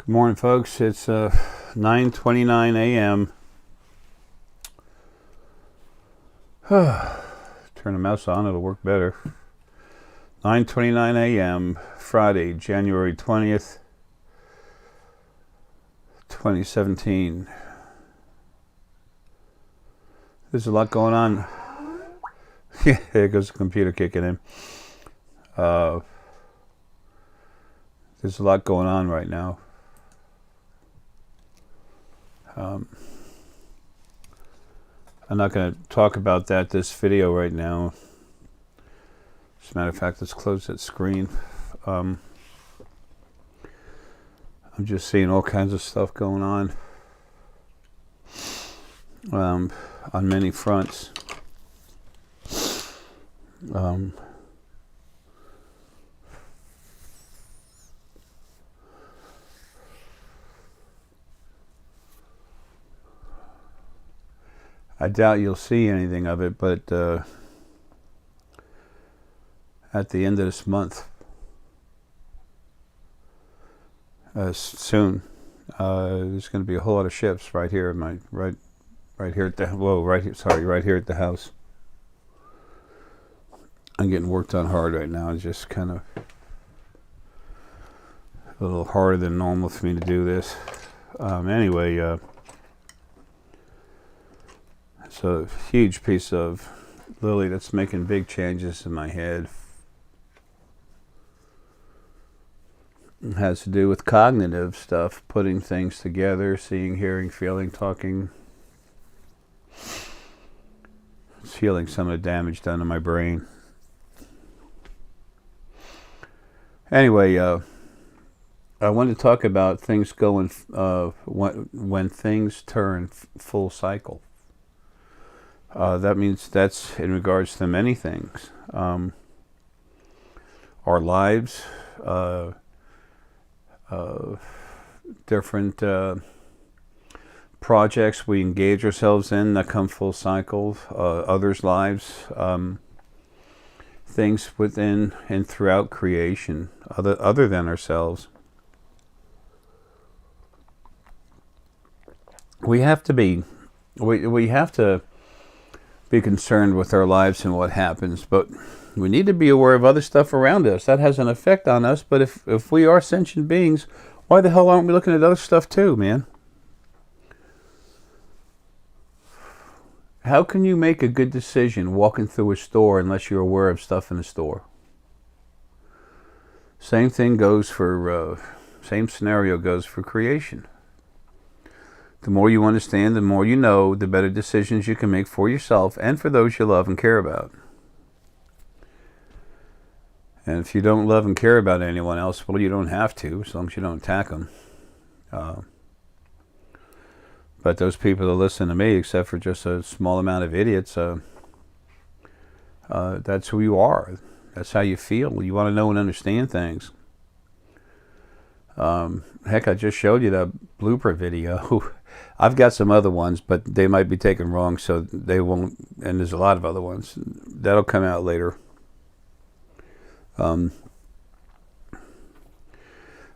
Good morning, folks. It's 9:29 a.m. Turn the mouse on, it'll work better. 9:29 a.m. Friday, January 20th, 2017. There's a lot going on. Yeah, there goes the computer kicking in. There's a lot going on right now. I'm not going to talk about this video right now. As a matter of fact, let's close that screen. I'm just seeing all kinds of stuff going on many fronts. I doubt you'll see anything of it, but at the end of this month, soon, there's going to be a whole lot of ships right here at my right here at the right here at the house. I'm getting worked on hard right now. It's just kind of a little harder than normal for me to do this. Anyway. It's a huge piece of Lily that's making big changes in my head. It has to do with cognitive stuff, putting things together, seeing, hearing, feeling, talking. It's healing some of the damage done to my brain. Anyway, I wanted to talk about things going when things turn full cycle. That means that's in regards to many things. Our lives, different projects we engage ourselves in that come full cycle, others' lives, things within and throughout creation, other than ourselves. We have to be concerned with our lives and what happens, but we need to be aware of other stuff around us that has an effect on us. But if we are sentient beings, why the hell aren't we looking at other stuff too, man? How can you make a good decision walking through a store unless you're aware of stuff in the store? Same thing goes for same scenario goes for creation. The more you understand, the more you know, the better decisions you can make for yourself and for those you love and care about. And if you don't love and care about anyone else, well, you don't have to, as long as you don't attack them. But those people that listen to me, except for just a small amount of idiots, that's who you are. That's how you feel. You want to know and understand things. Heck, I just showed you that blooper video. I've got some other ones, but they might be taken wrong, so they won't. And there's a lot of other ones that'll come out later. One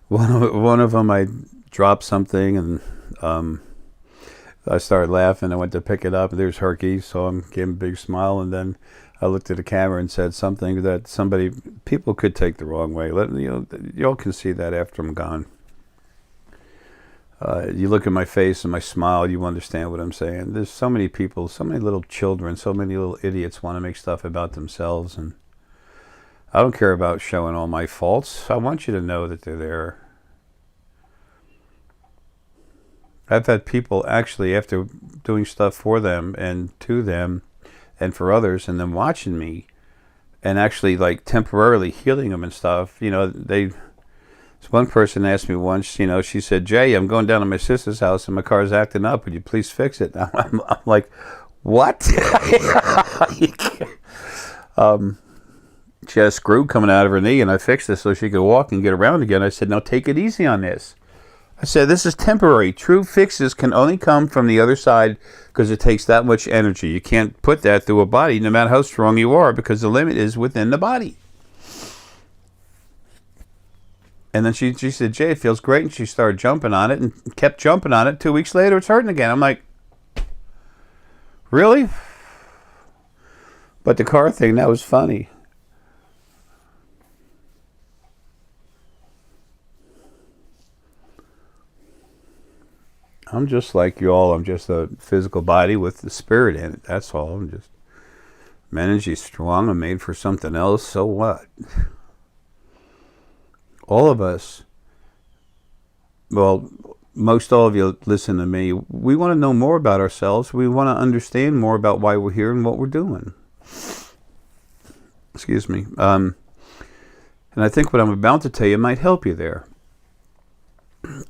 of them, I dropped something, and I started laughing. I went to pick it up, and there's Herky, so I gave him a big smile, and then I looked at the camera and said something that people could take the wrong way. Y'all can see that after I'm gone. You look at my face and my smile, you understand what I'm saying. There's so many people, so many little children, so many little idiots want to make stuff about themselves, and I don't care about showing all my faults. I want you to know that they're there. I've had people actually, after doing stuff for them and to them and for others, and then watching me and actually like temporarily healing them and stuff, one person asked me once, she said, "Jay, I'm going down to my sister's house and my car's acting up. Would you please fix it?" I'm like, what? She had a screw coming out of her knee, and I fixed it so she could walk and get around again. I said, "Now take it easy on this." I said, "This is temporary. True fixes can only come from the other side because it takes that much energy. You can't put that through a body no matter how strong you are, because the limit is within the body." And then she said, Jay, it feels great. And she started jumping on it and kept jumping on it. 2 weeks later, it's hurting again. I'm like, really? But the car thing, that was funny. I'm just like you all. I'm just a physical body with the spirit in it. That's all. I'm just, my energy's strong. I'm made for something else. So what? All of us, well, most all of you listen to me. We want to know more about ourselves. We want to understand more about why we're here and what we're doing. Excuse me. And I think what I'm about to tell you might help you there.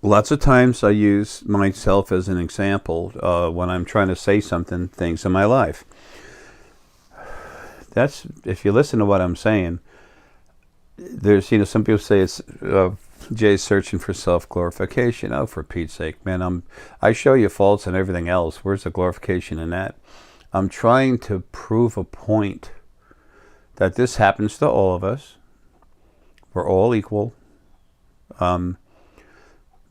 Lots of times I use myself as an example when I'm trying to say things in my life. That's, if you listen to what I'm saying, there's, some people say it's Jay's searching for self-glorification. Oh, for Pete's sake, man, I show you faults and everything else. Where's the glorification in that? I'm trying to prove a point that this happens to all of us. We're all equal.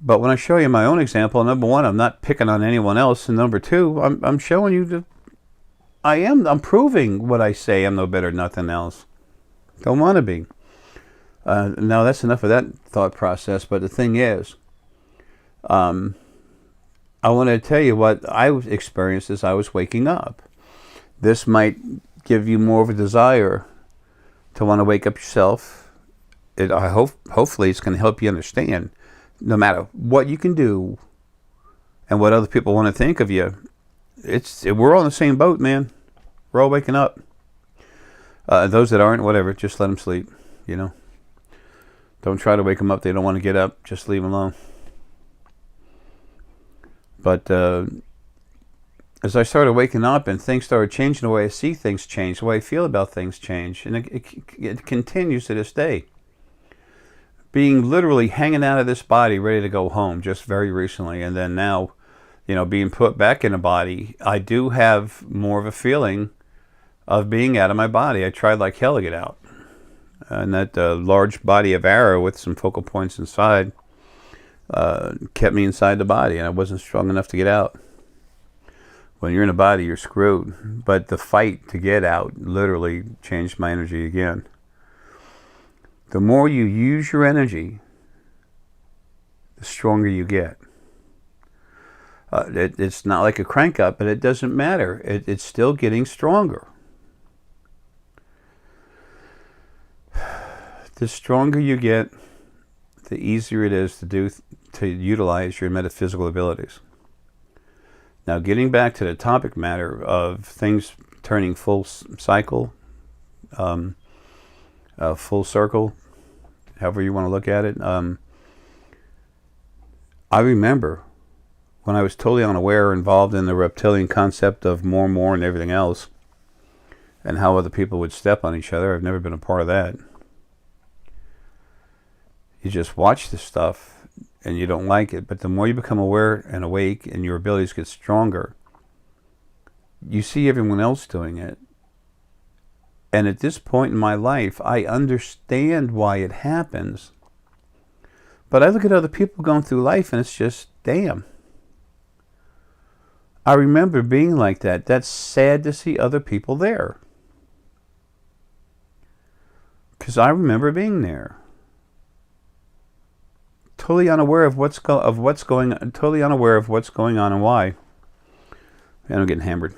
But when I show you my own example, number one, I'm not picking on anyone else, and number two, I'm showing you that I'm proving what I say. I'm no better than nothing else. Don't want to be. Now that's enough of that thought process. But the thing is, I want to tell you what I experienced as I was waking up. This might give you more of a desire to want to wake up yourself. Hopefully it's going to help you understand. No matter what you can do and what other people want to think of you, we're all in the same boat, man. We're all waking up. Those that aren't, whatever, just let them sleep, Don't try to wake them up. They don't want to get up. Just leave them alone. But as I started waking up and things started changing, the way I see things change, the way I feel about things change, and it continues to this day. Being literally hanging out of this body, ready to go home just very recently, and then now, being put back in a body, I do have more of a feeling of being out of my body. I tried like hell to get out. And that large body of Arae with some focal points inside kept me inside the body, and I wasn't strong enough to get out. When you're in a body, you're screwed. But the fight to get out literally changed my energy again. The more you use your energy, the stronger you get. It's not like a crank up, but it doesn't matter. It's still getting stronger. The stronger you get, the easier it is to utilize your metaphysical abilities. Now, getting back to the topic matter of things turning full cycle, full circle, however you want to look at it. I remember when I was totally unaware, involved in the reptilian concept of more and everything else, and how other people would step on each other. I've never been a part of that. You just watch this stuff and you don't like it, but the more you become aware and awake and your abilities get stronger, you see everyone else doing it. And at this point in my life, I understand why it happens. But I look at other people going through life and it's just, damn. I remember being like that. That's sad to see other people there. Because I remember being there. Totally unaware of totally unaware of what's going on and why. And I'm getting hammered.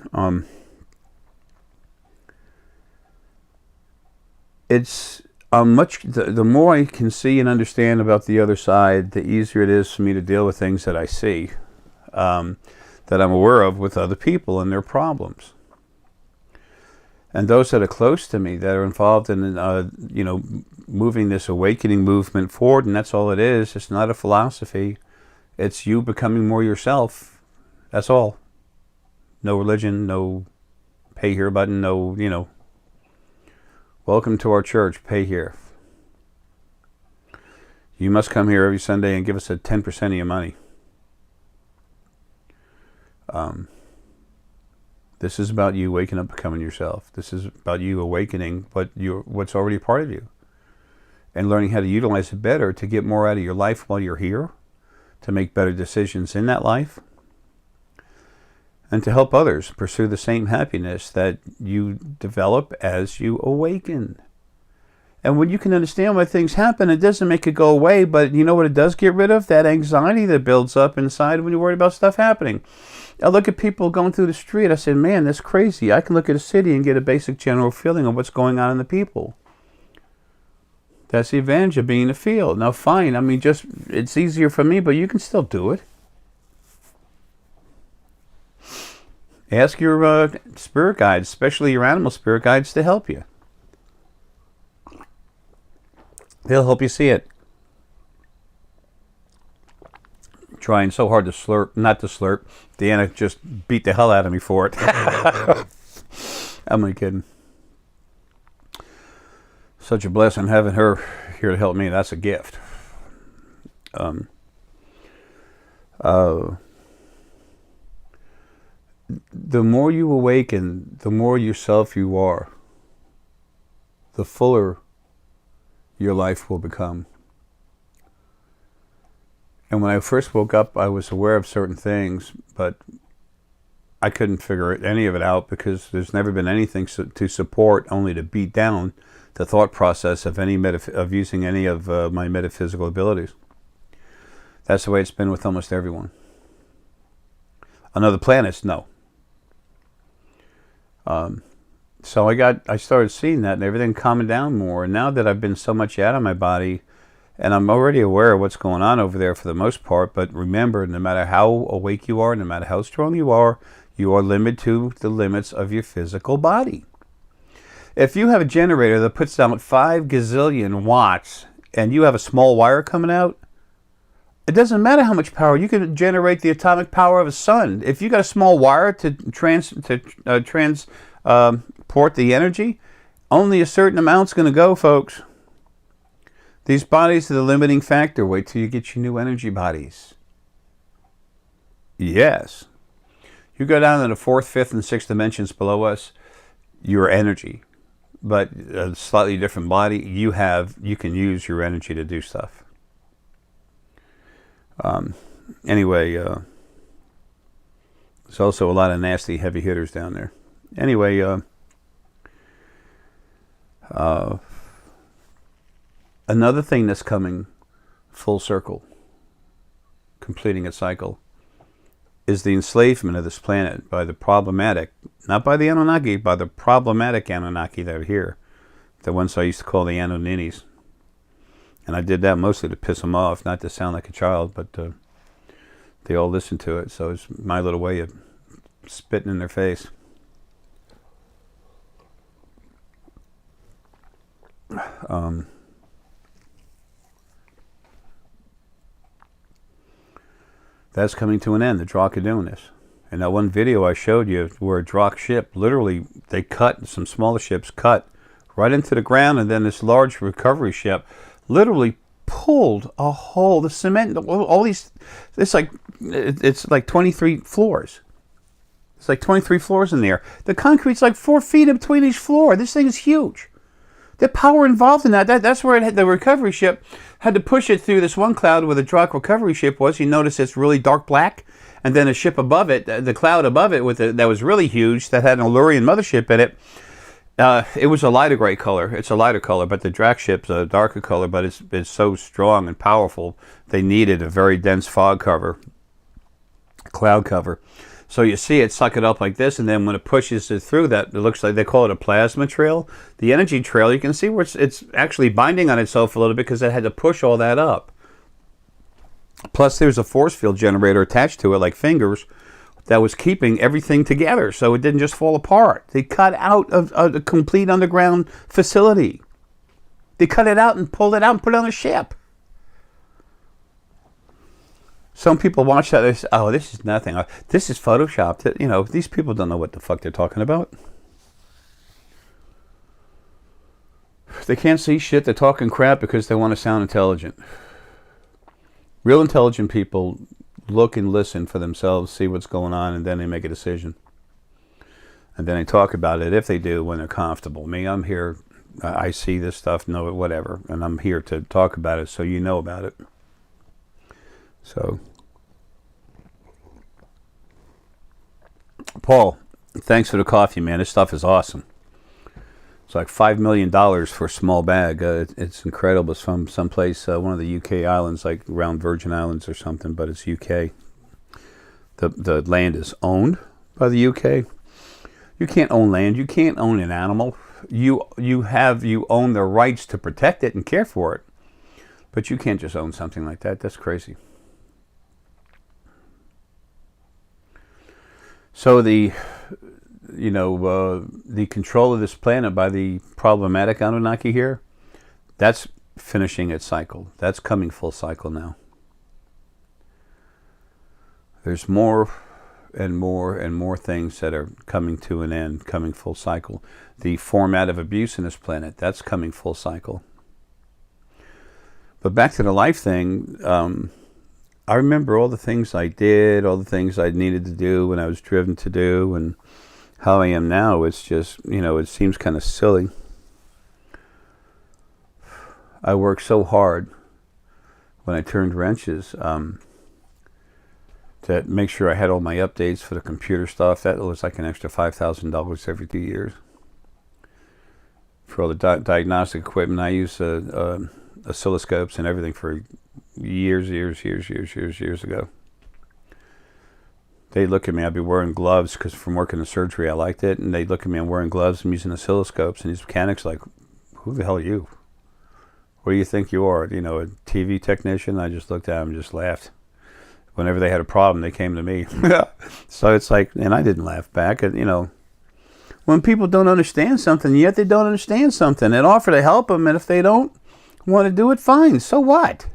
It's the more I can see and understand about the other side, the easier it is for me to deal with things that I see, that I'm aware of with other people and their problems. And those that are close to me, that are involved in, moving this awakening movement forward, and that's all it is. It's not a philosophy. It's you becoming more yourself. That's all. No religion, no pay here button, no, welcome to our church, pay here. You must come here every Sunday and give us 10% of your money. This is about you waking up, becoming yourself. This is about you awakening what's already part of you. and learning how to utilize it better to get more out of your life while you're here, to make better decisions in that life, and to help others pursue the same happiness that you develop as you awaken. And when you can understand why things happen, it doesn't make it go away, but you know what it does get rid of? That anxiety that builds up inside when you're worried about stuff happening. I look at people going through the street, I say, man, that's crazy. I can look at a city and get a basic general feeling of what's going on in the people. That's the advantage of being in the field. Now, fine, I mean, just it's easier for me, but you can still do it. Ask your spirit guides, especially your animal spirit guides, to help you. They'll help you see it. Trying so hard to slurp, not to slurp. Deanna just beat the hell out of me for it. I'm only kidding. Such a blessing having her here to help me. That's a gift. The more you awaken, the more yourself you are, the fuller your life will become. And when I first woke up, I was aware of certain things, but I couldn't figure any of it out because there's never been anything to support, only to beat down the thought process of of using any of my metaphysical abilities. That's the way it's been with almost everyone. On other planets, no. So I started seeing that, and everything calming down more. And now that I've been so much out of my body, and I'm already aware of what's going on over there for the most part, but remember, no matter how awake you are, no matter how strong you are limited to the limits of your physical body. If you have a generator that puts out 5 gazillion watts, and you have a small wire coming out, it doesn't matter how much power. You can generate the atomic power of a sun. If you got a small wire to transport the energy, only a certain amount's going to go, folks. These bodies are the limiting factor. Wait till you get your new energy bodies. Yes. You go down to the 4th, 5th, and 6th dimensions below us, your energy. But a slightly different body, you can use your energy to do stuff. Anyway, there's also a lot of nasty heavy hitters down there. Anyway, another thing that's coming full circle, completing its cycle, is the enslavement of this planet by the problematic, not by the Anunnaki, by the problematic Anunnaki that are here, the ones I used to call the Anunninis. And I did that mostly to piss them off, not to sound like a child, but they all listened to it, so it's my little way of spitting in their face. That's coming to an end. The Drachk are doing this. And that one video I showed you where a Drachk ship, literally, they cut, some smaller ships cut right into the ground, and then this large recovery ship literally pulled a hole, the cement, all these, it's like 23 floors. It's like 23 floors in there. The concrete's like 4 feet in between each floor. This thing is huge. The power involved in that's where the recovery ship had to push it through this one cloud where the Drachk recovery ship was. You notice it's really dark black. And then a ship above it, the cloud above it that was really huge, that had an Illyrian mothership in it. It was a lighter gray color. It's a lighter color, but the Drachk ship's a darker color, but it's so strong and powerful, they needed a very dense fog cover, cloud cover. So you see it suck it up like this, and then when it pushes it through that, it looks like, they call it a plasma trail. The energy trail, you can see where it's actually binding on itself a little bit because it had to push all that up. Plus, there's a force field generator attached to it, like fingers, that was keeping everything together so it didn't just fall apart. They cut out a complete underground facility. They cut it out and pulled it out and put it on a ship. Some people watch that, they say, oh, this is nothing. This is photoshopped. You know, these people don't know what the fuck they're talking about. They can't see shit. They're talking crap because they want to sound intelligent. Real intelligent people look and listen for themselves, see what's going on, and then they make a decision. And then they talk about it, if they do, when they're comfortable. Me, I'm here I see this stuff, know it, whatever, and I'm here to talk about it so you know about it. So, Paul, thanks for the coffee, man. This stuff is awesome. It's like $5 million for a small bag. It's incredible. It's from someplace, one of the UK islands, like around Virgin Islands or something, but it's UK. The land is owned by the UK. You can't own land. You can't own an animal. You own the rights to protect it and care for it. But you can't just own something like that. That's crazy. So the control of this planet by the problematic Anunnaki here, that's finishing its cycle. That's coming full cycle now. There's more and more and more things that are coming to an end, coming full cycle. The format of abuse in this planet, that's coming full cycle. But back to the life thing, I remember all the things I did, all the things I needed to do when I was driven to do, and how I am now. It's just, it seems kind of silly. I worked so hard when I turned wrenches to make sure I had all my updates for the computer stuff. That was like an extra $5,000 every 2 years. For all the diagnostic equipment, I use oscilloscopes and everything for years ago. They'd look at me, I'd be wearing gloves because from working in surgery I liked it, and they'd look at me, I'm wearing gloves, I'm using oscilloscopes, and these mechanics like, who the hell are you? What do you think you are? A TV technician? I just looked at them and just laughed. Whenever they had a problem, they came to me. So it's like, and I didn't laugh back. When people don't understand something, yet they don't understand something, and offer to help them, and if they don't want to do it, fine. So what?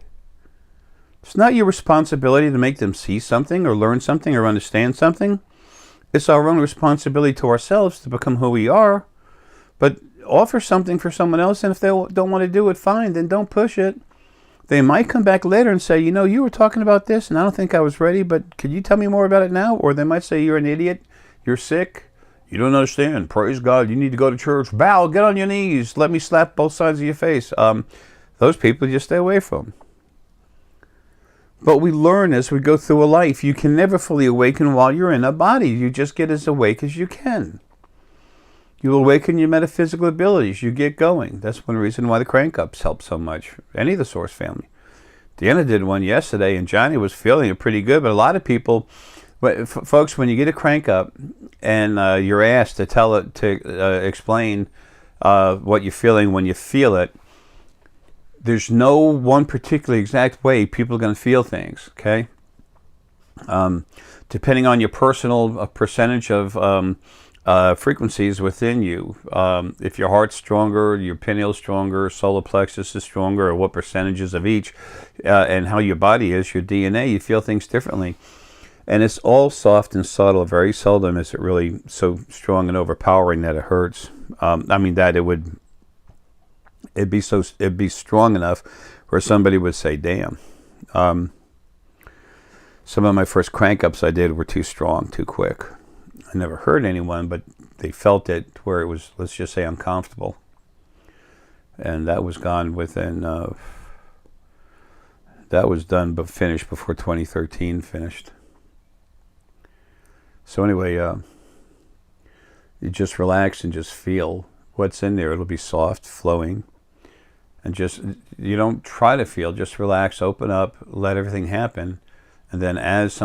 It's not your responsibility to make them see something or learn something or understand something. It's our own responsibility to ourselves to become who we are. But offer something for someone else, and if they don't want to do it, fine, then don't push it. They might come back later and say, you were talking about this, and I don't think I was ready, but could you tell me more about it now? Or they might say, you're an idiot, you're sick, you don't understand, praise God, you need to go to church, bow, get on your knees, let me slap both sides of your face. Those people, just stay away from. But we learn as we go through a life. You can never fully awaken while you're in a body. You just get as awake as you can. You awaken your metaphysical abilities. You get going. That's one reason why the crank-ups help so much. Any of the Source family. Deanna did one yesterday, and Johnny was feeling it pretty good. But a lot of people, folks, when you get a crank-up and you're asked to explain what you're feeling when you feel it, there's no one particular exact way people are going to feel things, okay? Depending on your personal percentage of frequencies within you. If your heart's stronger, your pineal's stronger, solar plexus is stronger, or what percentages of each, and how your body is, your DNA, you feel things differently. And it's all soft and subtle. Very seldom is it really so strong and overpowering that it hurts. It'd be strong enough where somebody would say, damn. Some of my first crank-ups I did were too strong, too quick. I never hurt anyone, but they felt it where it was, let's just say, uncomfortable. And that was gone within, that was done but finished before 2013 finished. So anyway, you just relax and just feel what's in there. It'll be soft, flowing. And just, you don't try to feel, just relax, open up, let everything happen. And then as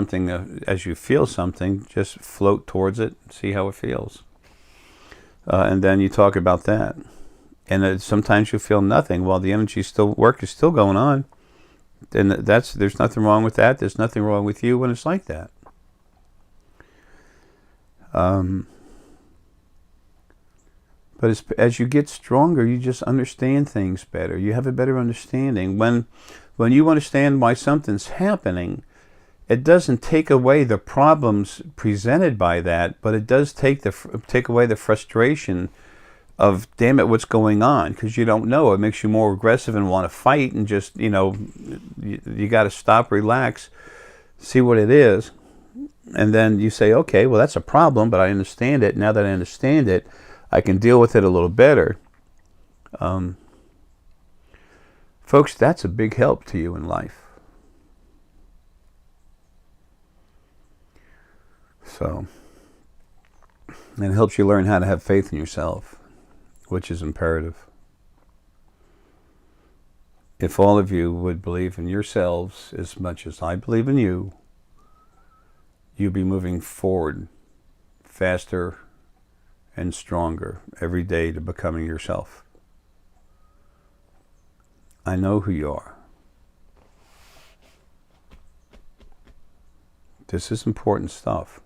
you feel something, just float towards it, see how it feels. And then you talk about that. And sometimes you feel nothing while the energy work is still going on. And there's nothing wrong with that. There's nothing wrong with you when it's like that. But as you get stronger, you just understand things better. You have a better understanding. When you understand why something's happening, it doesn't take away the problems presented by that, but it does take away the frustration of, damn it, what's going on? Because you don't know. It makes you more aggressive and want to fight, and just, you got to stop, relax, see what it is. And then you say, okay, well, that's a problem, but I understand it. Now that I understand it, I can deal with it a little better. Folks, that's a big help to you in life. So, and it helps you learn how to have faith in yourself, which is imperative. If all of you would believe in yourselves as much as I believe in you, you'd be moving forward faster and stronger every day to becoming yourself. I know who you are. This is important stuff.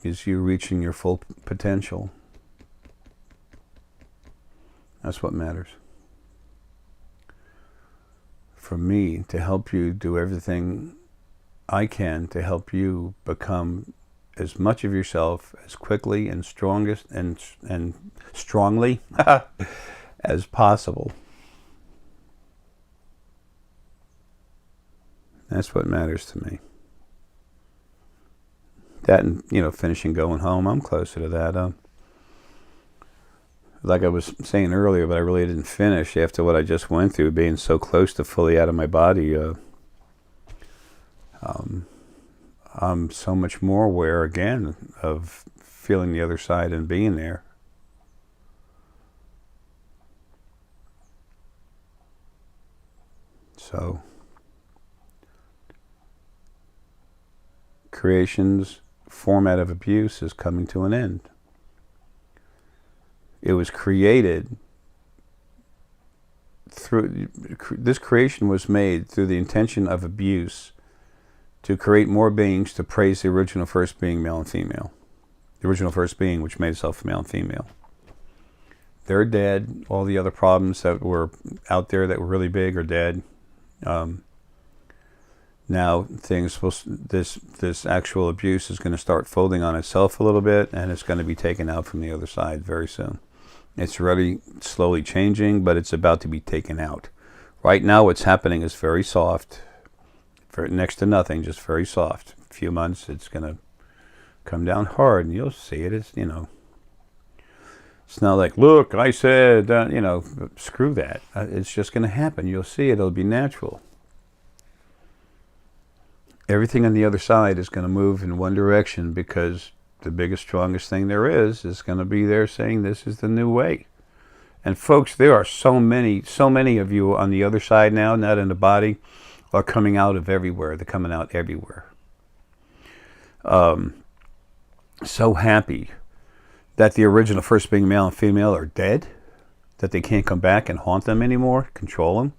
Is you reaching your full potential. That's what matters. For me to help you do everything I can to help you become as much of yourself as quickly and strongest and strongly as possible. That's what matters to me. That and, finishing going home, I'm closer to that. Like I was saying earlier, but I really didn't finish after what I just went through, being so close to fully out of my body. I'm so much more aware again of feeling the other side and being there. So, creation's format of abuse is coming to an end. It was created through, this creation was made through the intention of abuse to create more beings to praise the original first being, male and female. The original first being, which made itself male and female. They're dead. All the other problems that were out there that were really big are dead. Now this actual abuse is going to start folding on itself a little bit, and it's going to be taken out from the other side very soon. It's already slowly changing, but it's about to be taken out. Right now what's happening is very soft, next to nothing, just very soft. A few months it's going to come down hard, and you'll see it. It's, it's not like, look, I said, screw that. It's just going to happen. You'll see it. It'll be natural. Everything on the other side is going to move in one direction, because the biggest, strongest thing there is going to be there saying this is the new way. And folks, there are so many of you on the other side now, not in the body, are coming out of everywhere. They're coming out everywhere. So happy that the original first being, male and female, are dead, that they can't come back and haunt them anymore, control them.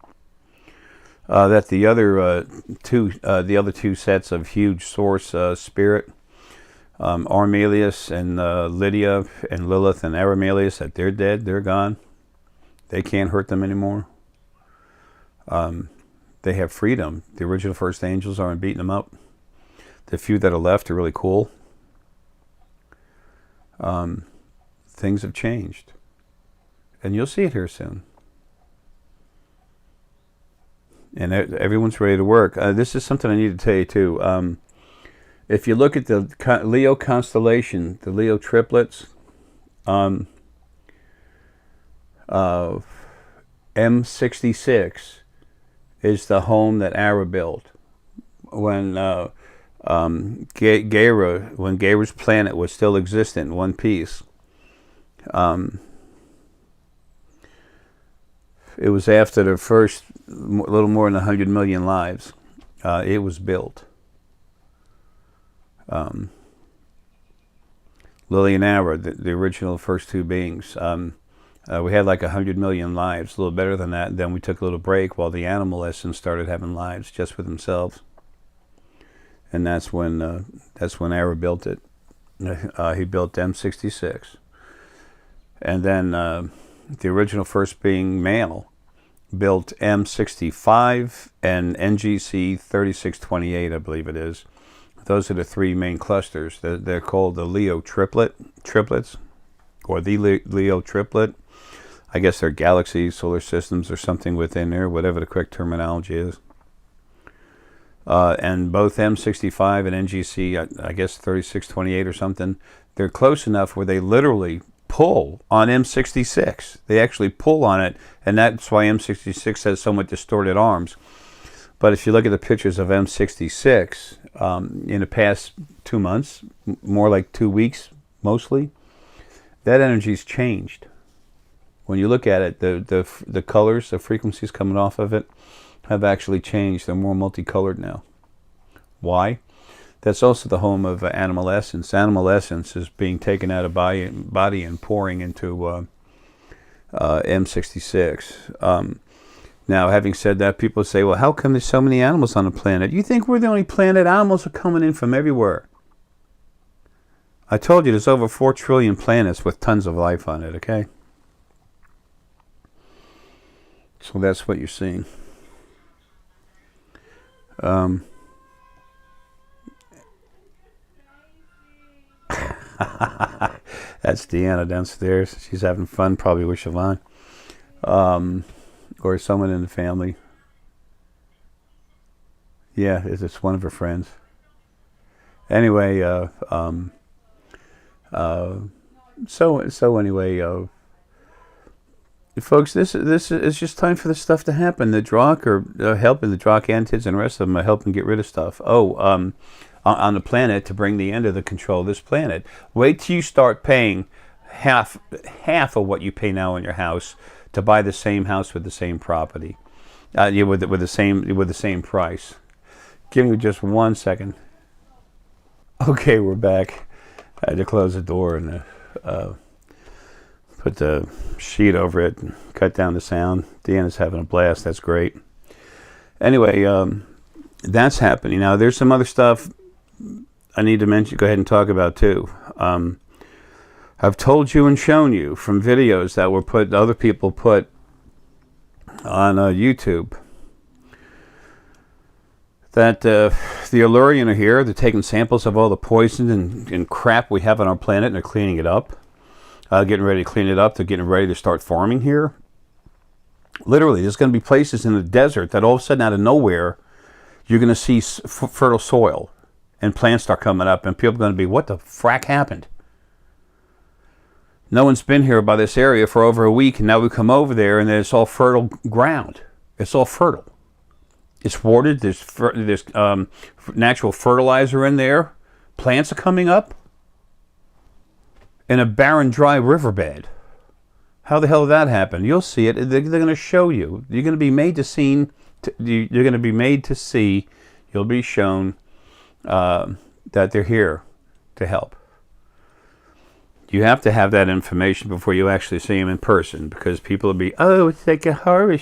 That the other two sets of huge source spirit, Armelius and Lydia and Lilith and Aramelius, that they're dead, they're gone. They can't hurt them anymore. They have freedom. The original first angels aren't beating them up. The few that are left are really cool. Things have changed. And you'll see it here soon. And everyone's ready to work. This is something I need to tell you too. If you look at the Leo constellation, the Leo triplets, M66 is the home that Arae built. When Gaira's planet was still existent in one piece, it was after the first little more than 100 million lives. It was built. Lily and Arae, the original first two beings. We had like 100 million lives, a little better than that. Then we took a little break while the animal essence started having lives just for themselves. And that's when Arae built it. He built M66. And then the original first being, male, built M65 and NGC 3628, I believe it is. Those are the three main clusters. They're called the Leo triplets, or the Leo triplet. I guess they're galaxies, solar systems, or something within there, whatever the correct terminology is. And both M65 and NGC, I guess 3628 or something, they're close enough where they literally pull on M66. They actually pull on it, and that's why M66 has somewhat distorted arms. But if you look at the pictures of M66 in the past 2 months, more like 2 weeks mostly, that energy's changed. When you look at it, the colors, the frequencies coming off of it have actually changed. They're more multicolored now. Why? That's also the home of animal essence. Animal essence is being taken out of body and pouring into M66. Now, having said that, people say, well, how come there's so many animals on the planet? You think we're the only planet? Animals are coming in from everywhere. I told you there's over 4 trillion planets with tons of life on it, okay? So that's what you're seeing. That's Deanna downstairs. She's having fun, probably with Siobhan. Or someone in the family. Yeah, it's one of her friends. Anyway, so anyway, folks, this is just time for this stuff to happen. The Drachk are helping, the Drachk entities and the rest of them are helping get rid of stuff. On the planet to bring the end of the control of this planet. Wait till you start paying half of what you pay now on your house to buy the same house with the same property, with the same price. Give me just 1 second. Okay, we're back. I had to close the door and put the sheet over it and cut down the sound. Deanna's having a blast. That's great. Anyway, that's happening. Now, there's some other stuff I need to mention. Go ahead and talk about too. I've told you and shown you from videos that were other people put on YouTube that the Allurian are here. They're taking samples of all the poison and crap we have on our planet, and they're cleaning it up. Getting ready to clean it up. They're getting ready to start farming here. Literally, there's going to be places in the desert that all of a sudden, out of nowhere, you're going to see fertile soil and plants start coming up, and people are going to be, what the frack happened? No one's been here by this area for over a week, and now we come over there, and it's all fertile ground. It's all fertile. It's watered. There's natural fertilizer in there. Plants are coming up in a barren, dry riverbed. How the hell did that happen? You'll see it. They're going to show you. You're going to be made to see. You're going to be made to see. You'll be shown that they're here to help. You have to have that information before you actually see them in person, because people will be, oh, it's like a horror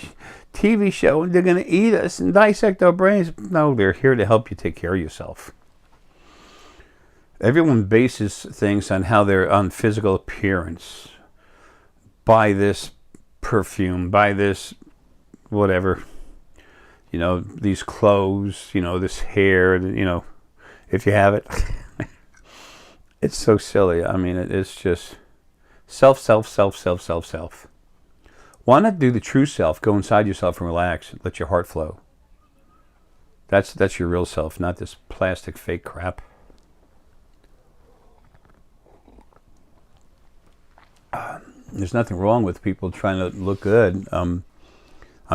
TV show and they're going to eat us and dissect our brains. No, they're here to help you take care of yourself. Everyone bases things on how they're on physical appearance. Buy this perfume, buy this whatever, these clothes, this hair, if you have it. It's so silly. I mean, it's just self. Why not do the true self? Go inside yourself and relax. Let your heart flow. That's your real self, not this plastic fake crap. There's nothing wrong with people trying to look good. I'm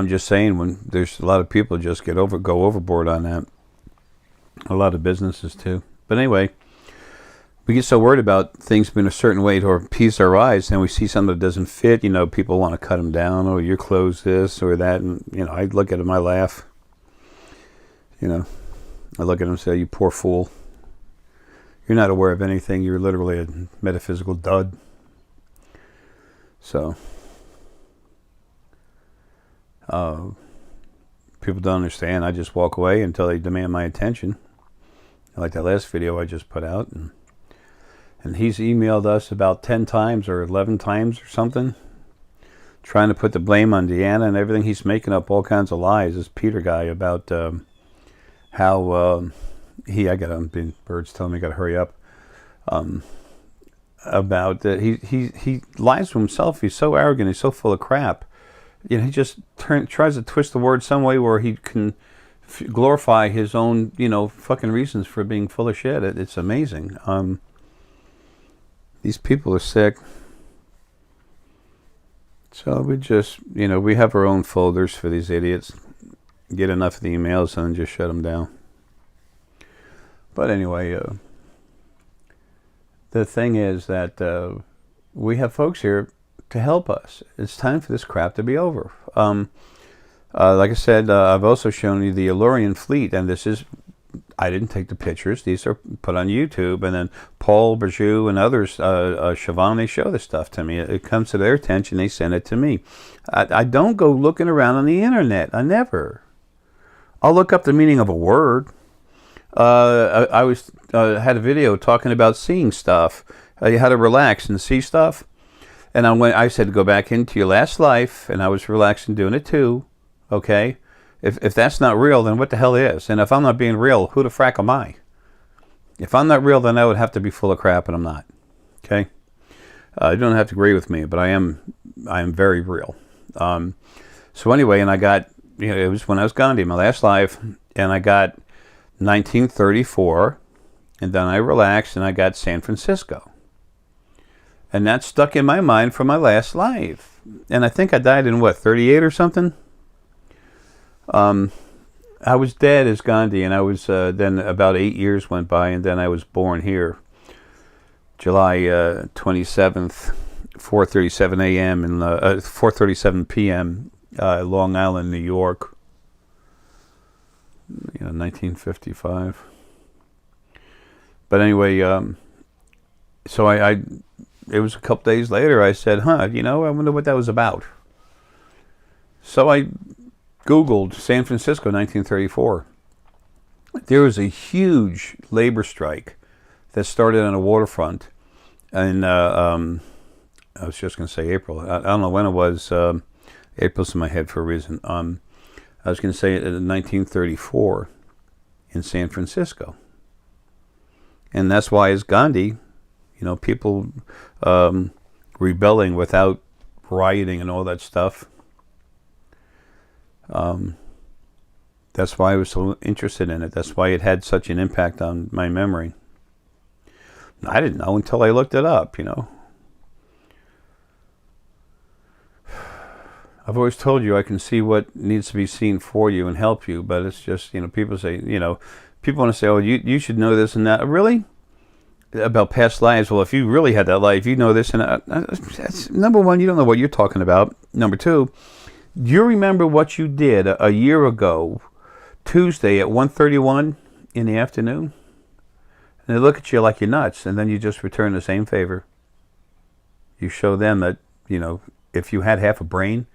just saying, when there's a lot of people just go overboard on that. A lot of businesses too. But anyway, we get so worried about things being a certain way to appease our eyes, and we see something that doesn't fit. People want to cut them down. Oh, your clothes this or that, and I look at them, I laugh. I look at them and say, "You poor fool. You're not aware of anything. You're literally a metaphysical dud." So, people don't understand. I just walk away until they demand my attention. Like that last video I just put out, and he's emailed us about 10 times or 11 times or something, trying to put the blame on Deanna and everything. He's making up all kinds of lies, this Peter guy, about how I got birds telling me I got to hurry up. About that, he lies to himself. He's so arrogant. He's so full of crap. He just tries to twist the word some way where he can glorify his own, fucking reasons for being full of shit. It's amazing. These people are sick. So we just, we have our own folders for these idiots. Get enough of the emails and then just shut them down. But anyway, the thing is that we have folks here to help us. It's time for this crap to be over. Like I said, I've also shown you the Illyrian fleet, and this is, I didn't take the pictures. These are put on YouTube, and then Paul Berjou and others, Siobhan, they show this stuff to me. It comes to their attention, they send it to me. I don't go looking around on the internet. I never. I'll look up the meaning of a word. I had a video talking about seeing stuff, how to relax and see stuff. And I said, go back into your last life, and I was relaxing doing it too. Okay? If that's not real, then what the hell is? And if I'm not being real, who the frack am I? If I'm not real, then I would have to be full of crap, and I'm not. Okay? You don't have to agree with me, but I am very real. So anyway, and I got, it was when I was Gandhi, my last life, and I got 1934, and then I relaxed, and I got San Francisco. And that stuck in my mind for my last life. And I think I died in, 38 or something? I was dead as Gandhi, and I was, then about 8 years went by, and then I was born here. July 27th, 4:37 a.m. and 4:37 p.m., Long Island, New York. 1955. But anyway, so I it was a couple days later, I said, I wonder what that was about. So I Googled San Francisco 1934. There was a huge labor strike that started on the waterfront. And I was just going to say April. I don't know when it was. April's in my head for a reason. I was going to say 1934 in San Francisco. And that's why as Gandhi, people rebelling without rioting and all that stuff. That's why I was so interested in it. That's why it had such an impact on my memory. I didn't know until I looked it up, I've always told you I can see what needs to be seen for you and help you, but it's just, people say, people want to say, oh, you should know this and that. Really? About past lives? Well, if you really had that life, you know this. And that's, number one, you don't know what you're talking about. Number two, you remember what you did a year ago, Tuesday at 1:31 in the afternoon? And they look at you like you're nuts, and then you just return the same favor. You show them that, if you had half a brain,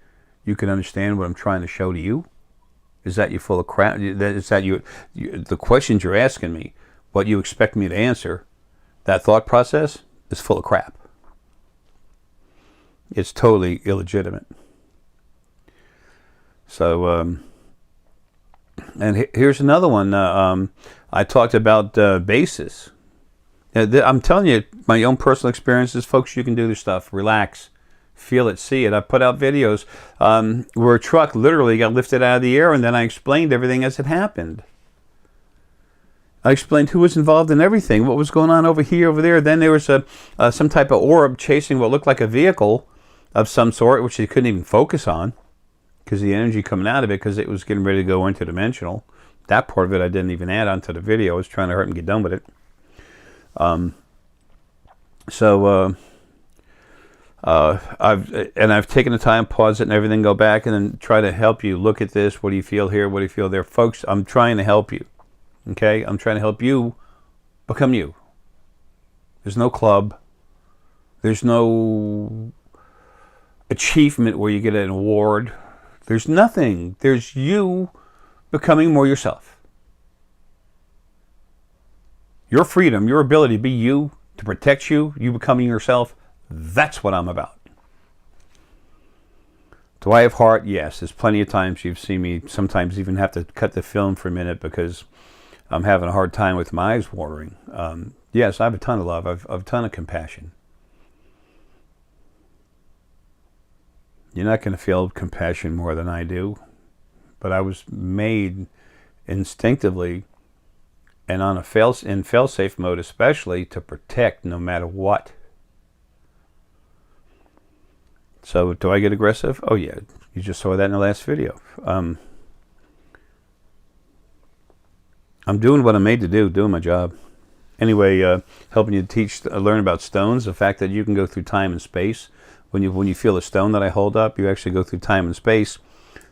you can understand what I'm trying to show to you. Is that you full of crap? Is that you the questions you're asking me, what you expect me to answer, that thought process is full of crap. It's totally illegitimate. So, and here's another one. I talked about bases. I'm telling you, my own personal experiences, folks, you can do this stuff. Relax. Feel it, see it. I put out videos where a truck literally got lifted out of the air, and then I explained everything as it happened. I explained who was involved in everything, what was going on over here, over there. Then there was some type of orb chasing what looked like a vehicle of some sort, which they couldn't even focus on because the energy coming out of it, because it was getting ready to go interdimensional. That part of it I didn't even add onto the video. I was trying to hurry and get done with it. I've taken the time, pause it and everything, go back and then try to help you look at this. What do you feel here? What do you feel there? Folks, I'm trying to help you. Okay? I'm trying to help you become you. There's no club. There's no achievement where you get an award. There's nothing. There's you becoming more yourself. Your freedom, your ability to be you, to protect you, you becoming yourself, that's what I'm about. Do I have heart? Yes. There's plenty of times you've seen me sometimes even have to cut the film for a minute because I'm having a hard time with my eyes watering. Yes, I have a ton of love. I've a ton of compassion. You're not going to feel compassion more than I do. But I was made instinctively and on a fail-safe mode especially to protect no matter what. So do I get aggressive? Oh yeah, you just saw that in the last video. I'm doing what I'm made to do, doing my job. Anyway, helping you learn about stones, the fact that you can go through time and space. When you feel a stone that I hold up, you actually go through time and space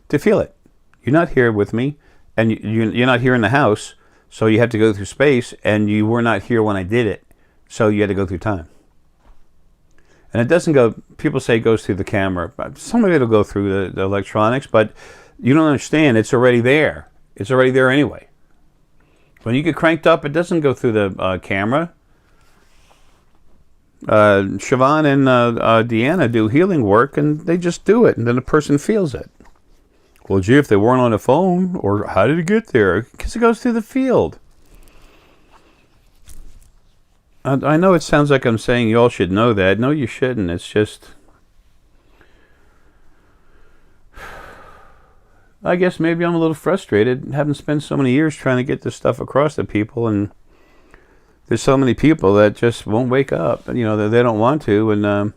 to feel it. You're not here with me, and you're not here in the house, so you have to go through space, and you were not here when I did it, so you had to go through time. And it doesn't go, people say it goes through the camera. Some of it will go through the electronics, but you don't understand, it's already there. It's already there anyway. When you get cranked up, it doesn't go through the camera. Siobhan and Deanna do healing work, and they just do it, and then the person feels it. Well, gee, if they weren't on the phone, or how did it get there? Because it goes through the field. I know it sounds like I'm saying you all should know that. No, you shouldn't. It's just, I guess maybe I'm a little frustrated having spent so many years trying to get this stuff across to people, and there's so many people that just won't wake up. You know, they don't want to, and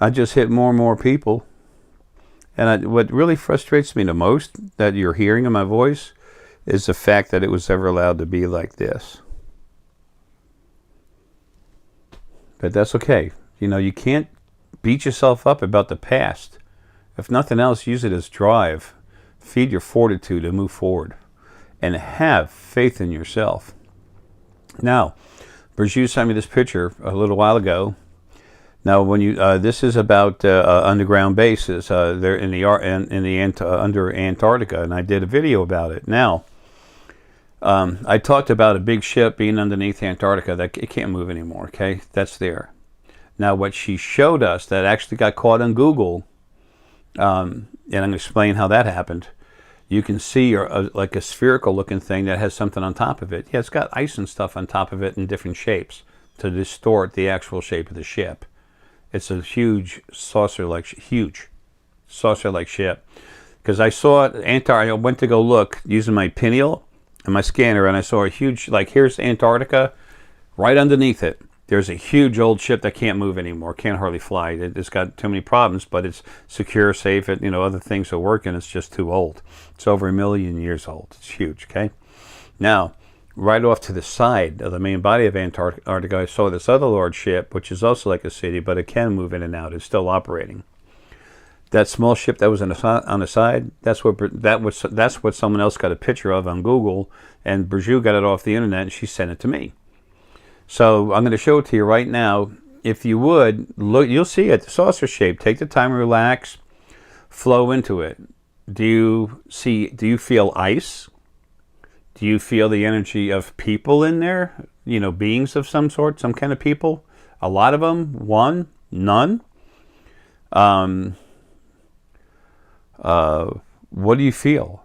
I just hit more and more people. And what really frustrates me the most that you're hearing in my voice is the fact that it was ever allowed to be like this. But that's okay. You know, you can't beat yourself up about the past. If nothing else, use it as drive. Feed your fortitude to move forward. And have faith in yourself. Now, Burju sent me this picture a little while ago. Now, when you this is about underground bases. They're in the under Antarctica, and I did a video about it. Now, I talked about a big ship being underneath Antarctica that it can't move anymore. Okay, that's there. Now, what she showed us that actually got caught on Google, and I'm going to explain how that happened. You can see like a spherical-looking thing that has something on top of it. Yeah, it's got ice and stuff on top of it in different shapes to distort the actual shape of the ship. It's a huge saucer-like ship. Because I saw it, I went to go look using my pineal and my scanner, and I saw a huge, like here's Antarctica, right underneath it. There's a huge old ship that can't move anymore, can't hardly fly. It's got too many problems, but it's secure, safe, other things are working, it's just too old. It's over 1 million years old. It's huge, okay? Now, right off to the side of the main body of Antarctica, I saw this other large ship, which is also like a city, but it can move in and out. It's still operating. That small ship that was on the side, that's what someone else got a picture of on Google, and Burju got it off the internet, and she sent it to me. So I'm going to show it to you right now. If you would, look, you'll see it, the saucer shape. Take the time, relax, flow into it. Do you feel ice? Do you feel the energy of people in there? Beings of some sort, some kind of people? A lot of them? One? None? What do you feel?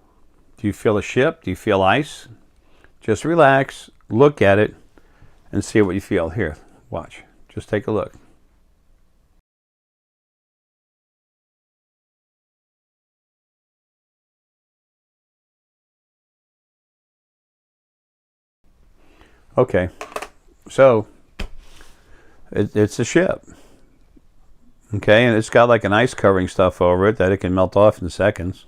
Do you feel a ship? Do you feel ice? Just relax, look at it, and see what you feel. Here, watch. Just take a look. Okay, so it's a ship. Okay, and it's got like an ice covering stuff over it that it can melt off in seconds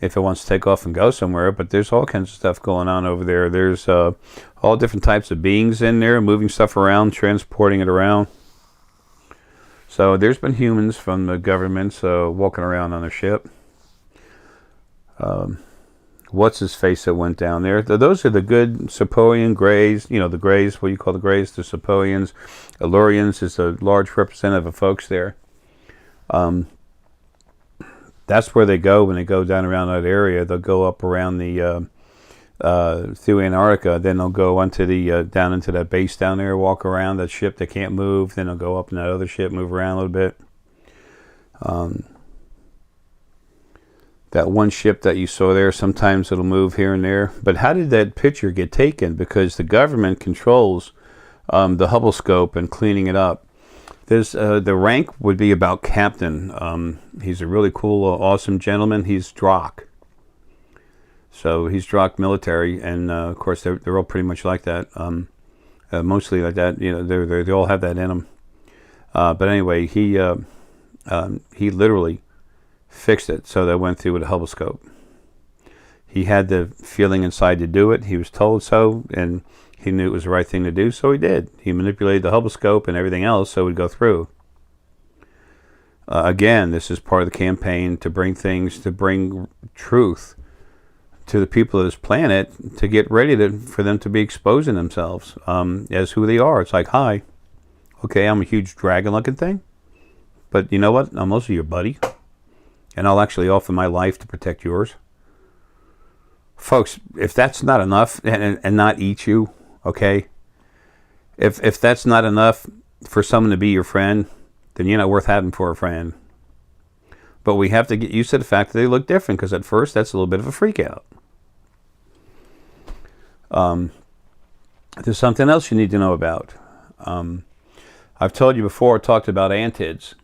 if it wants to take off and go somewhere. But there's all kinds of stuff going on over there. There's all different types of beings in there, moving stuff around, transporting it around. So there's been humans from the governments walking around on a ship. What's his face that went down there? Those are the good Sepoian Greys. The Greys, what you call the Greys, the Sepoians. Illyrians is a large representative of folks there. That's where they go when they go down around that area. They'll go up around the through Antarctica. Then they'll go onto the down into that base down there, walk around that ship that can't move. Then they'll go up in that other ship, move around a little bit. That one ship that you saw there, sometimes it'll move here and there. But how did that picture get taken? Because the government controls the Hubble scope and cleaning it up. There's the rank would be about captain. He's a really cool, awesome gentleman. He's Drachk. So he's Drachk military, and of course they're all pretty much like that. Mostly like that. They all have that in them. But anyway, he He literally fixed it so that went through with a Hubble scope. He had the feeling inside to do it. He was told so, and he knew it was the right thing to do, so he did. He manipulated the Hubble scope and everything else so it would go through. Again, this is part of the campaign to bring truth to the people of this planet, to get ready for them to be exposing themselves as who they are. It's like, hi, okay, I'm a huge dragon-looking thing, but you know what? I'm also your buddy, and I'll actually offer my life to protect yours. Folks, if that's not enough, and not eat you, okay? If that's not enough for someone to be your friend, then you're not worth having for a friend. But we have to get used to the fact that they look different, because at first that's a little bit of a freak out. There's something else you need to know about. I've told you before, I talked about antids,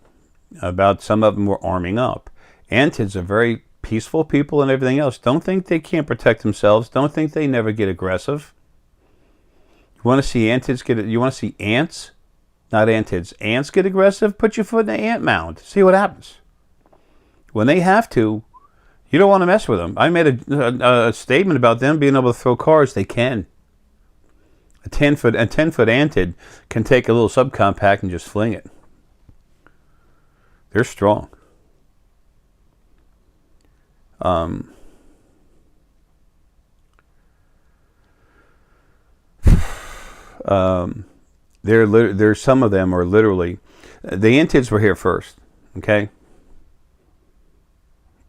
about some of them were arming up. Antids are very peaceful people and everything else. Don't think they can't protect themselves. Don't think they never get aggressive. You want to see antids you want to see ants, not antids, ants get aggressive? Put your foot in the ant mound. See what happens. When they have to, you don't want to mess with them. I made a statement about them being able to throw cars. They can. A 10-foot antid can take a little subcompact and just fling it. They're strong. There's some of them are literally, the antids were here first, okay?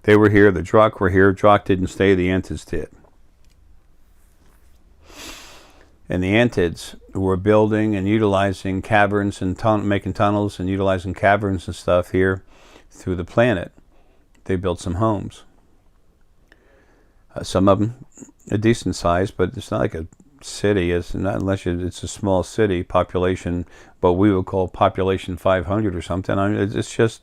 They were here, the Drachk were here. Drachk didn't stay, the antids did. And the antids were building and utilizing caverns and making tunnels and utilizing caverns and stuff here through the planet. They built some homes. Some of them a decent size, but it's not like a city. It's not unless it's a small city population, what we would call population 500 or something. I mean, it's just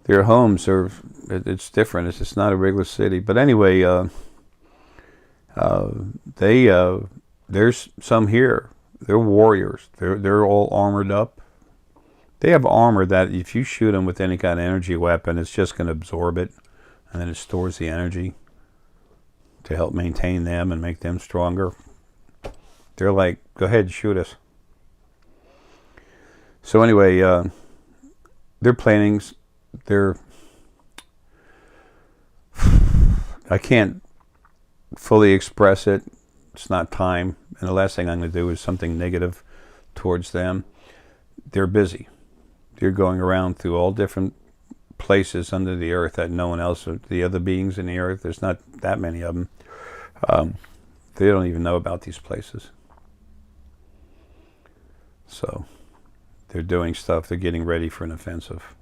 their homes are. It's different. It's just not a regular city. But anyway, there's some here. They're warriors. They're all armored up. They have armor that if you shoot them with any kind of energy weapon, it's just going to absorb it, and then it stores the energy to help maintain them and make them stronger. They're like, go ahead, shoot us. So anyway, their plannings, I can't fully express it. It's not time. And the last thing I'm going to do is something negative towards them. They're busy. They're going around through all different places under the earth that no one else, the other beings in the earth, there's not that many of them. They don't even know about these places. So they're doing stuff. They're getting ready for an offensive.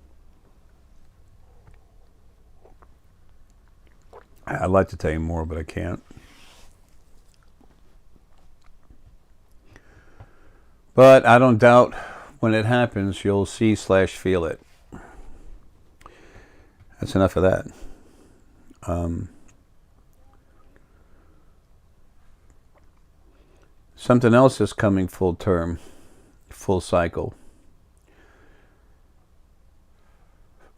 I'd like to tell you more, but I can't. But I don't doubt when it happens, you'll see/feel it. That's enough of that. Something else is coming full term, full cycle.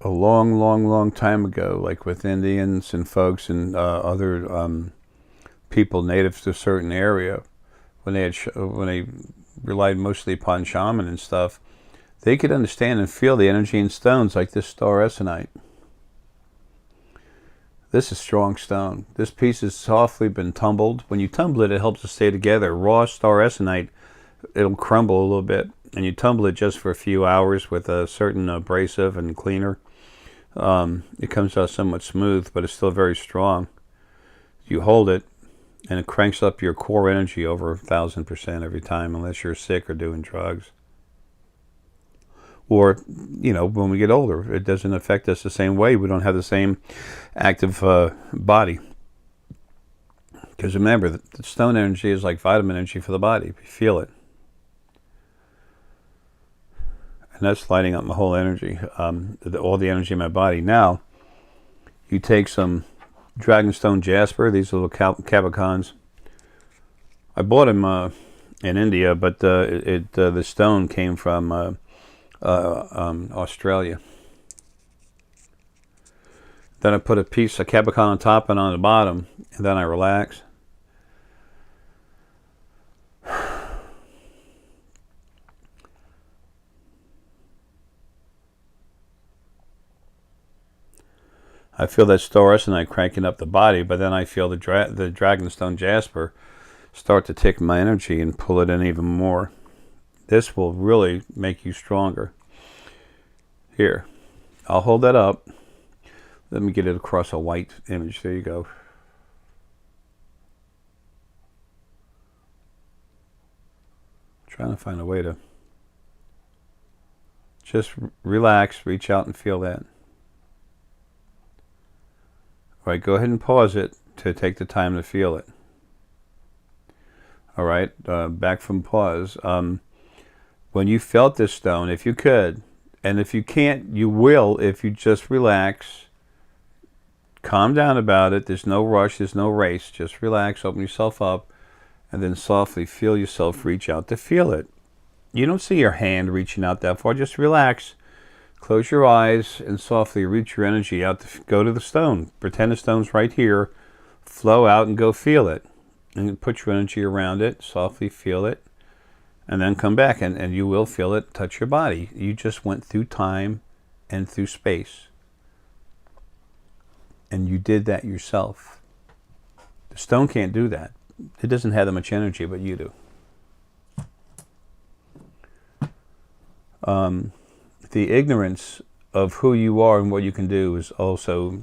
A long time ago, like with Indians and folks and other people native to a certain area, when they relied mostly upon shaman and stuff, they could understand and feel the energy in stones like this star Essenite. This is strong stone. This piece has softly been tumbled. When you tumble it, it helps it stay together. Raw star Essenite, it'll crumble a little bit. And you tumble it just for a few hours with a certain abrasive and cleaner. It comes out somewhat smooth, but it's still very strong. You hold it, and it cranks up your core energy over 1,000% every time, unless you're sick or doing drugs. Or, when we get older, it doesn't affect us the same way. We don't have the same active body. Because remember, the stone energy is like vitamin energy for the body. You feel it. And that's lighting up my whole energy, all the energy in my body. Now, you take some Dragonstone Jasper, these little Cabicons. I bought them in India, but the stone came from Australia. Then I put a piece of Capricorn on top and on the bottom, and then I relax. I feel that Staurosinite cranking up the body, but then I feel the Dragonstone Jasper start to take my energy and pull it in even more. This will really make you stronger. Here, I'll hold that up. Let me get it across a white image. There you go. Trying to find a way to just relax, reach out and feel that. All right, go ahead and pause it to take the time to feel it. All right, back from pause. When you felt this stone, if you could, and if you can't, you will if you just relax, calm down about it. There's no rush, there's no race. Just relax, open yourself up, and then softly feel yourself reach out to feel it. You don't see your hand reaching out that far. Just relax. Close your eyes and softly reach your energy out to go to the stone. Pretend the stone's right here. Flow out and go feel it. And put your energy around it. Softly feel it. And then come back and you will feel it touch your body. You just went through time and through space. And you did that yourself. The stone can't do that. It doesn't have that much energy, but you do. The ignorance of who you are and what you can do is also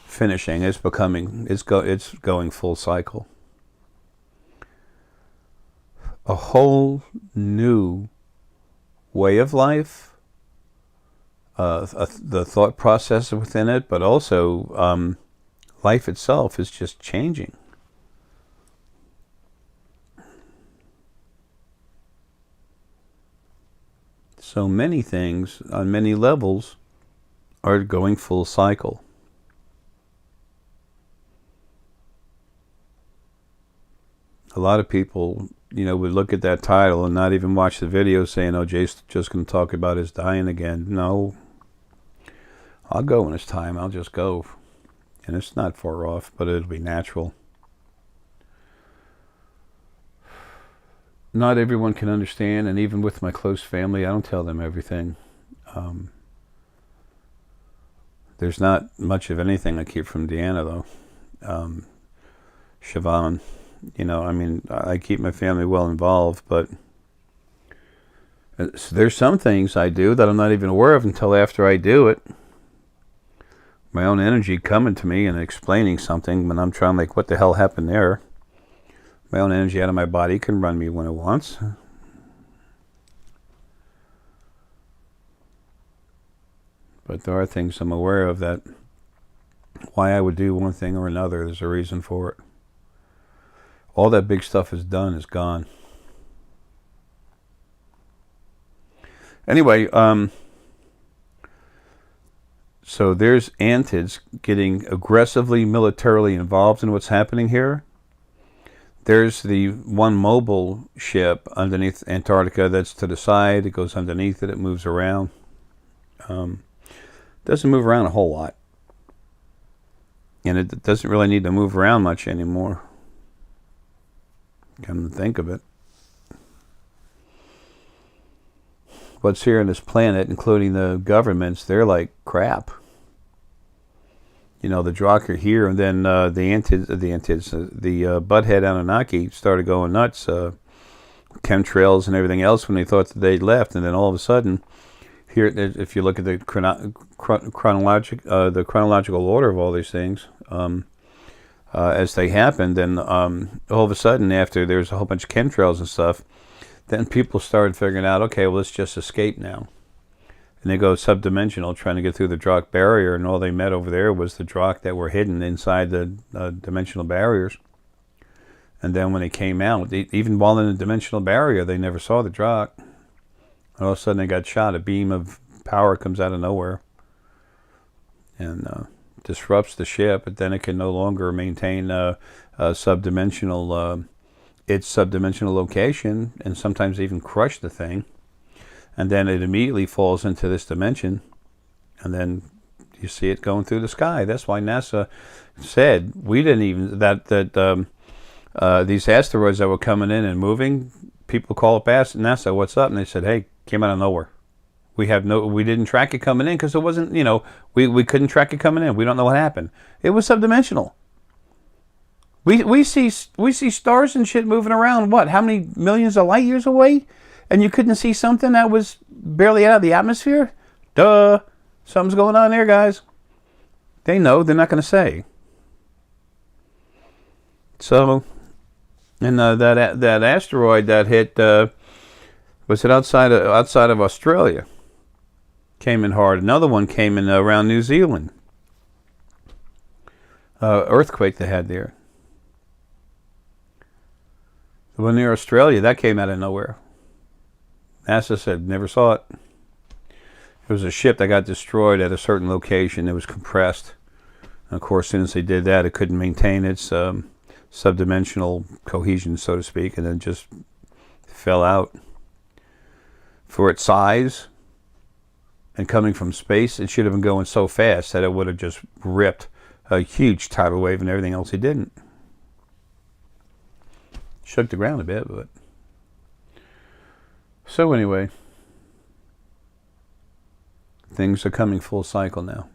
finishing. It's going full cycle. A whole new way of life, the thought process within it, but also life itself is just changing. So many things on many levels are going full cycle. A lot of people, would look at that title and not even watch the video saying, oh, Jay's just going to talk about his dying again. No. I'll go when it's time. I'll just go. And it's not far off, but it'll be natural. Not everyone can understand, and even with my close family, I don't tell them everything. There's not much of anything I keep from Deanna, though. Siobhan, I keep my family well involved, but there's some things I do that I'm not even aware of until after I do it. My own energy coming to me and explaining something when I'm trying to what the hell happened there. My own energy out of my body can run me when it wants. But there are things I'm aware of that why I would do one thing or another, there's a reason for it. All that big stuff is done, is gone. Anyway, so there's Antids getting aggressively militarily involved in what's happening here. There's the one mobile ship underneath Antarctica that's to the side. It goes underneath it. It moves around. Doesn't move around a whole lot. And it doesn't really need to move around much anymore. Come to think of it. What's here on this planet, including the governments, they're like crap. The Drachk are here, and then the Butthead Anunnaki started going nuts, chemtrails and everything else when they thought that they'd left, and then all of a sudden, here, if you look at the chronological order of all these things, as they happened, then all of a sudden, after there's a whole bunch of chemtrails and stuff, then people started figuring out, okay, well, let's just escape now. And they go subdimensional, trying to get through the Drachk barrier, and all they met over there was the Drachk that were hidden inside the dimensional barriers. And then when they came out, even while in the dimensional barrier, they never saw the Drachk. And all of a sudden they got shot. A beam of power comes out of nowhere and disrupts the ship, but then it can no longer maintain its subdimensional location, and sometimes even crush the thing. and then it immediately falls into this dimension, and then you see it going through the sky. That's why NASA said we didn't even these asteroids that were coming in and moving. People call up NASA, "What's up?" And they said, "Hey, came out of nowhere. We didn't track it coming in because it wasn't, we couldn't track it coming in. We don't know what happened. It was subdimensional. We see stars and shit moving around. What? How many millions of light years away? And you couldn't see something that was barely out of the atmosphere? Duh. Something's going on there, guys. They know. They're not going to say. So, and that asteroid that hit, was it outside of Australia? Came in hard. Another one came in around New Zealand. Earthquake they had there. The one near Australia, that came out of nowhere. NASA said never saw it. It was a ship that got destroyed at a certain location. It was compressed. And of course, as soon as they did that, it couldn't maintain its subdimensional cohesion, so to speak, and then just fell out. For its size and coming from space, it should have been going so fast that it would have just ripped a huge tidal wave and everything else. It didn't. Shook the ground a bit, but... So anyway, things are coming full cycle now.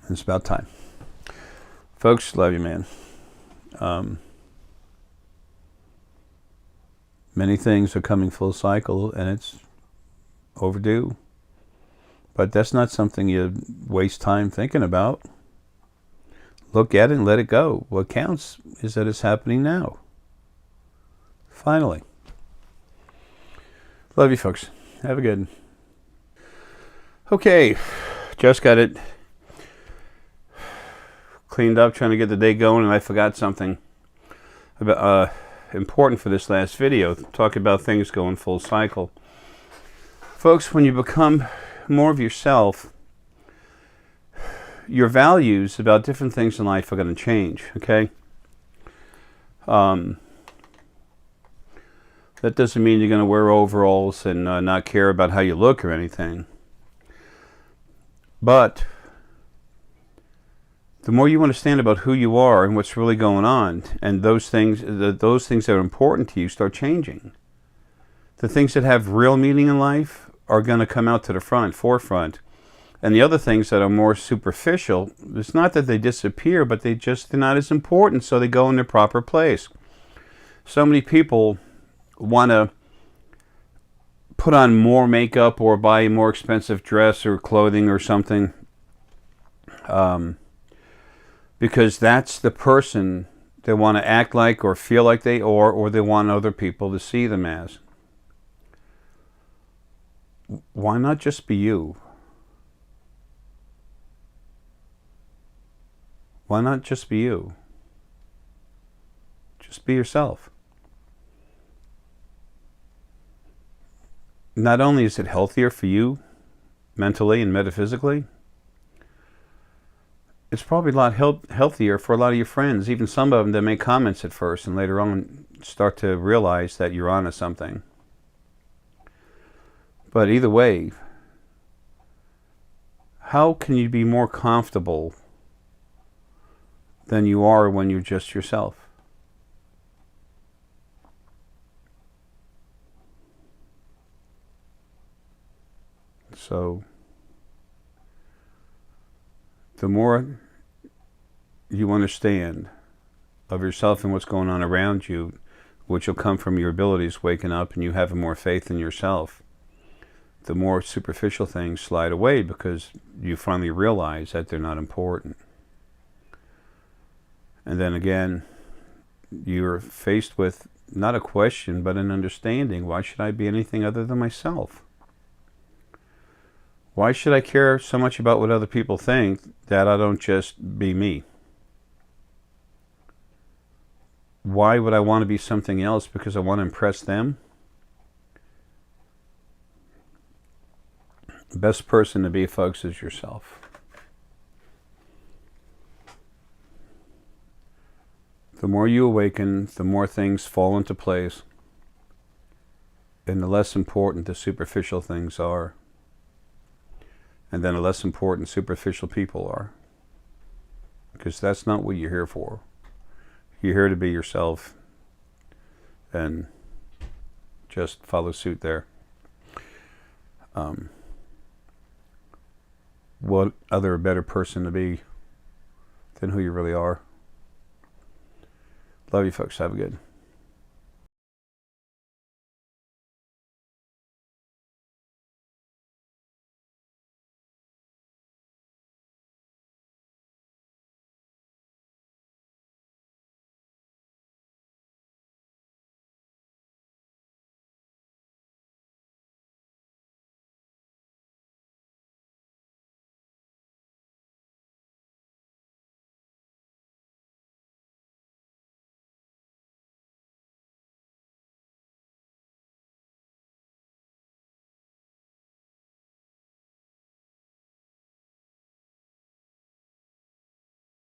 And it's about time. Folks, love you, man. Many things are coming full cycle, and it's overdue. But that's not something you waste time thinking about. Look at it and let it go. What counts is that it's happening now. Finally. Love you, folks. Have a good one. Okay, just got it cleaned up, trying to get the day going, and I forgot something about important for this last video. Talk about things going full cycle. Folks, when you become more of yourself, your values about different things in life are going to change, okay? That doesn't mean you're going to wear overalls and not care about how you look or anything. But the more you understand about who you are and what's really going on, and those things that are important to you start changing. The things that have real meaning in life are going to come out to the forefront. And the other things that are more superficial, it's not that they disappear, but they're not as important, so they go in their proper place. So many people want to put on more makeup or buy a more expensive dress or clothing or something, because that's the person they want to act like or feel like they are, or they want other people to see them as. Why not just be you? Why not just be you? Just be yourself. Not only is it healthier for you, mentally and metaphysically, it's probably a lot healthier for a lot of your friends, even some of them that make comments at first and later on start to realize that you're onto something. But either way, how can you be more comfortable than you are when you're just yourself? So, the more you understand of yourself and what's going on around you, which will come from your abilities waking up and you have more faith in yourself, the more superficial things slide away because you finally realize that they're not important. And then again, you're faced with not a question, but an understanding. Why should I be anything other than myself? Why should I care so much about what other people think that I don't just be me? Why would I want to be something else because I want to impress them? The best person to be, folks, is yourself. The more you awaken, the more things fall into place. And the less important the superficial things are, and then the less important superficial people are. Because that's not what you're here for. You're here to be yourself and just follow suit there. What other better person to be than who you really are? Love you folks. Have a good